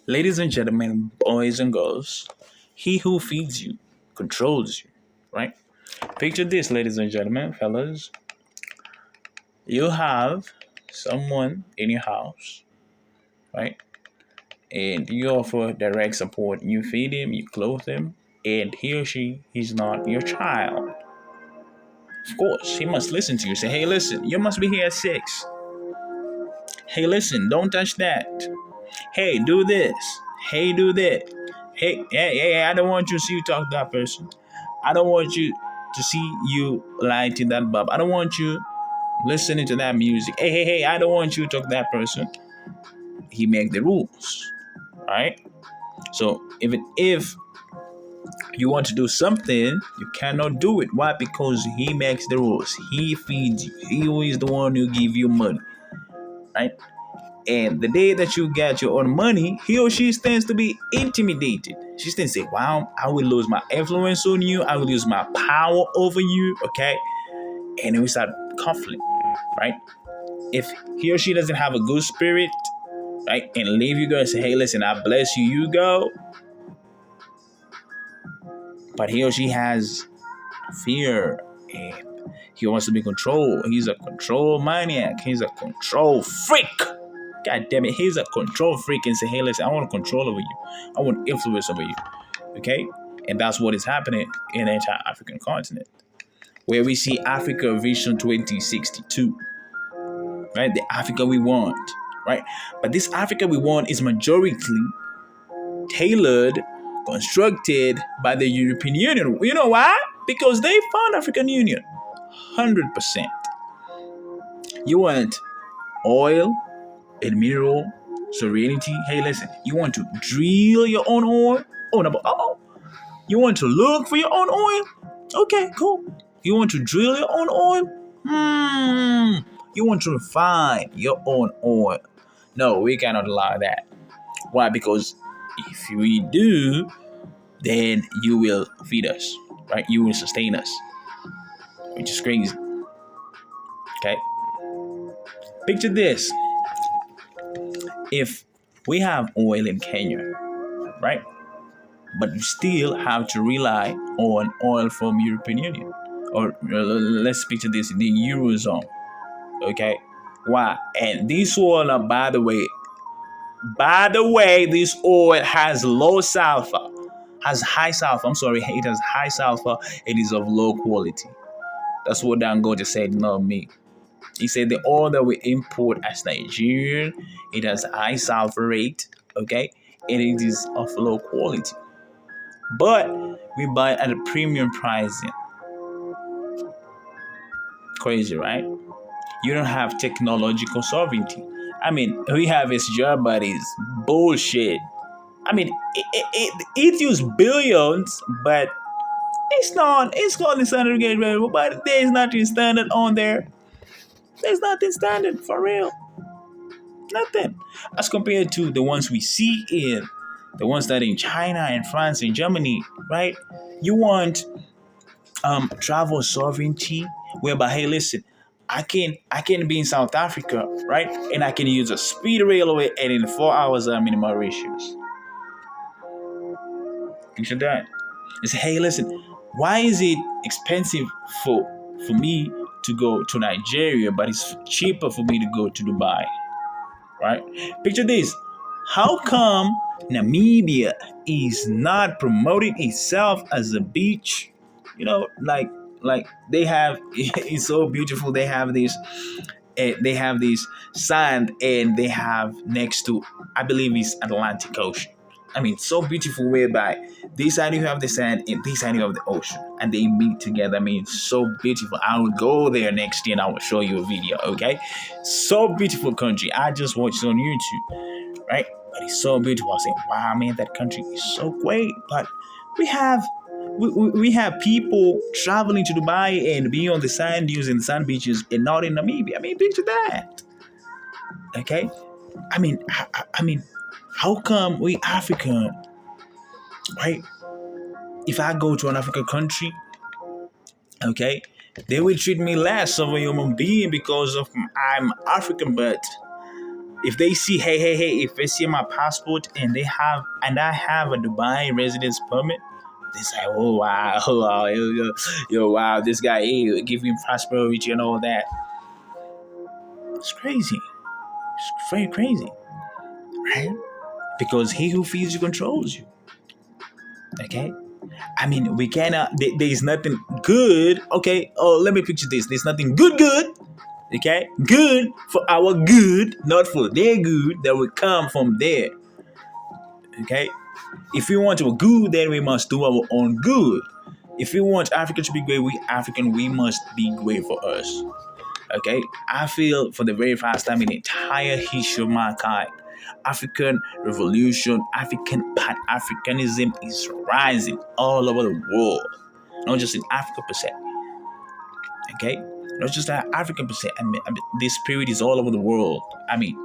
Ladies and gentlemen, boys and girls, he who feeds you controls you, right? Picture this, ladies and gentlemen, fellas. You have someone in your house, right? And you offer direct support. You feed him, you clothe him, and he or she is not your child. Of course, he must listen to you. Say, hey, listen, you must be here at 6. Hey, listen, don't touch that. Hey, do this. Hey, do that. Hey, I don't want you to see you talk to that person. I don't want you to see you lighting that bulb. I don't want you listening to that music. Hey, I don't want you to talk to that person. He make the rules, right? So if you want to do something, you cannot do it. Why? Because he makes the rules. He feeds you. He is the one who give you money, right? And the day that you get your own money, he or she tends to be intimidated. She tends to say, wow, I will lose my influence on you. I will lose my power over you. Okay. And then we start conflict, right? If he or she doesn't have a good spirit, right, and leave you go and say, hey, listen, I bless you, you go. But he or she has fear and he wants to be controlled. He's a control maniac. He's a control freak. God damn it, he's a control freak and say, hey, listen, I want control over you. I want influence over you. Okay? And that's what is happening in the entire African continent. Where we see Africa Vision 2062. Right? The Africa we want. Right? But this Africa we want is majority tailored, constructed by the European Union. You know why? Because they fund African Union. 100%. You want oil and mineral sovereignty. Hey, listen, you want to drill your own oil? Oh, no, you want to look for your own oil? Okay, cool. You want to drill your own oil? You want to refine your own oil? No, we cannot allow that. Why? Because if we do, then you will feed us, right? You will sustain us, which is crazy. Okay? Picture this. If we have oil in Kenya, right? But you still have to rely on oil from European Union. Or let's picture this in the Eurozone. Okay? Why? And this oil, by the way, this oil has low sulfur. Has high sulfur. I'm sorry, it has high sulfur. It is of low quality. That's what Dangote said, not me. He said the oil that we import as Nigerian, it has high sulfur rate, okay, and it is of low quality. But we buy at a premium pricing. Crazy, right? You don't have technological sovereignty. I mean, we have his job, but it's bullshit. I mean, it uses billions, but it's called the standard gauge, but there's nothing standard on there. There's nothing standard for real. Nothing. As compared to the ones we see in the ones that in China and France and Germany, right? You want travel sovereignty, whereby hey, listen, I can be in South Africa, right? And I can use a speed railway, and in 4 hours I'm in Mauritius. You should that. You say, hey, listen, why is it expensive for me to go to Nigeria, but it's cheaper for me to go to Dubai? Right? Picture this. How come Namibia is not promoting itself as a beach? You know, like they have it's so beautiful. They have this sand, and they have next to, I believe it's Atlantic Ocean. I mean, so beautiful whereby this side you have the sand and this side you have the ocean, and they meet together. I mean, so beautiful. I will go there next year and I will show you a video, okay? So beautiful country. I just watched it on YouTube, right? But it's so beautiful. I say, wow, man, that country is so great. But we have we have people traveling to Dubai and being on the sand dunes and sand beaches and not in Namibia. I mean, picture that. Okay? I mean, how come we African, right? If I go to an African country, okay, they will treat me less of a human being because of I'm African, but if they see, hey, if they see my passport and I have a Dubai residence permit, they say, oh wow, oh, wow, wow, this guy, hey, give him prosperity and all that. It's crazy. It's very crazy, right? Because he who feeds you controls you. Okay. I mean, we cannot. There's nothing good. Okay. Oh, let me picture this. There's nothing good. Okay, good for our good, not for their good. That will come from there. Okay. If we want to be good, then we must do our own good. If we want Africa to be great, we must be great for us. Okay, I feel for the very first time in the entire history of mankind, African revolution, African pan-Africanism is rising all over the world, not just in Africa per se. Okay, not just African per se. This spirit is all over the world. I mean,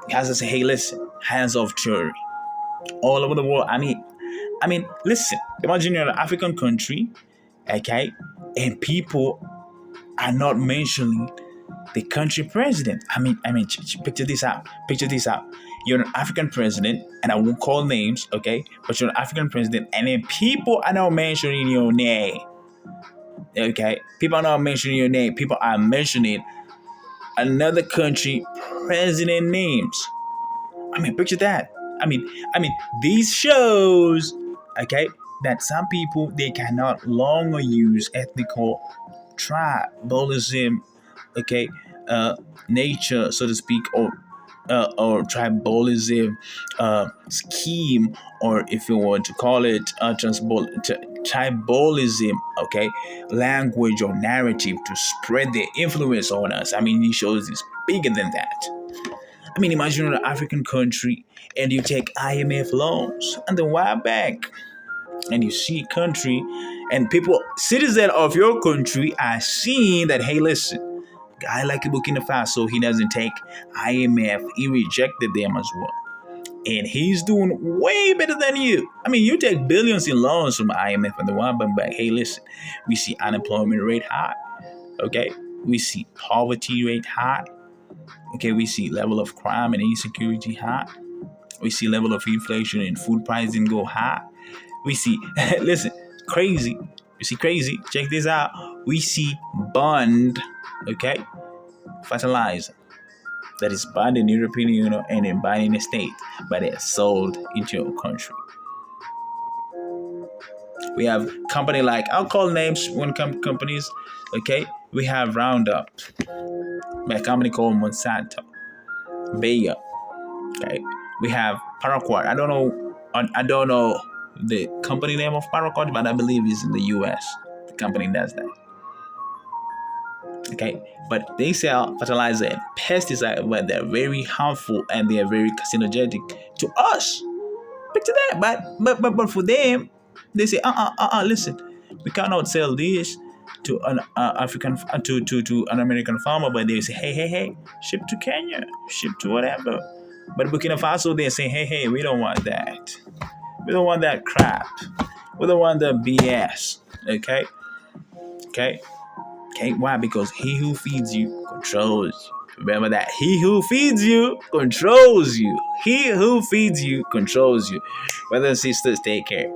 guys, I say, hey, listen, hands off theory, all over the world. Listen, imagine you're an African country, okay, and people are not mentioning the country president. Picture this out. Picture this out. You're an African president, and I won't call names, okay? But you're an African president, and then people are not mentioning your name, okay? People are not mentioning your name. People are mentioning another country president names. Picture that. These shows, okay, that some people they cannot longer use ethnical tribalism, okay, nature, so to speak, or tribalism scheme, or if you want to call it tribalism, okay, language or narrative to spread their influence on us. These shows is bigger than that. Imagine you're an African country and you take IMF loans and the World Bank, and you see country and people, citizens of your country, are seeing that, hey, listen, guy like Burkina Faso, he doesn't take IMF, he rejected them as well. And he's doing way better than you. You take billions in loans from IMF and the World Bank, but hey, listen, we see unemployment rate high, okay? We see poverty rate high, okay? We see level of crime and insecurity high. We see level of inflation and food pricing go high. We see, listen, crazy. You see crazy. Check this out. We see bond, okay, fertilizer that is banned in the European Union and then banned in the States, but they are sold into your country. We have company like, I'll call names when companies, okay. We have Roundup by a company called Monsanto, Bayer, okay. We have Paraquat. I don't know the company name of Paraquat, but I believe it's in the US. The company does that. Okay, but they sell fertilizer and pesticide, but they're very harmful and they are very carcinogenic to us. Picture that, but for them, they say, listen, we cannot sell this to an African to an American farmer, but they say, hey, ship to Kenya, ship to whatever. But Burkina Faso, they say, hey, we don't want that. We don't want that crap. We don't want the BS. Okay. Why? Because he who feeds you controls you. Remember that. He who feeds you controls you. He who feeds you controls you. Brothers and sisters, take care.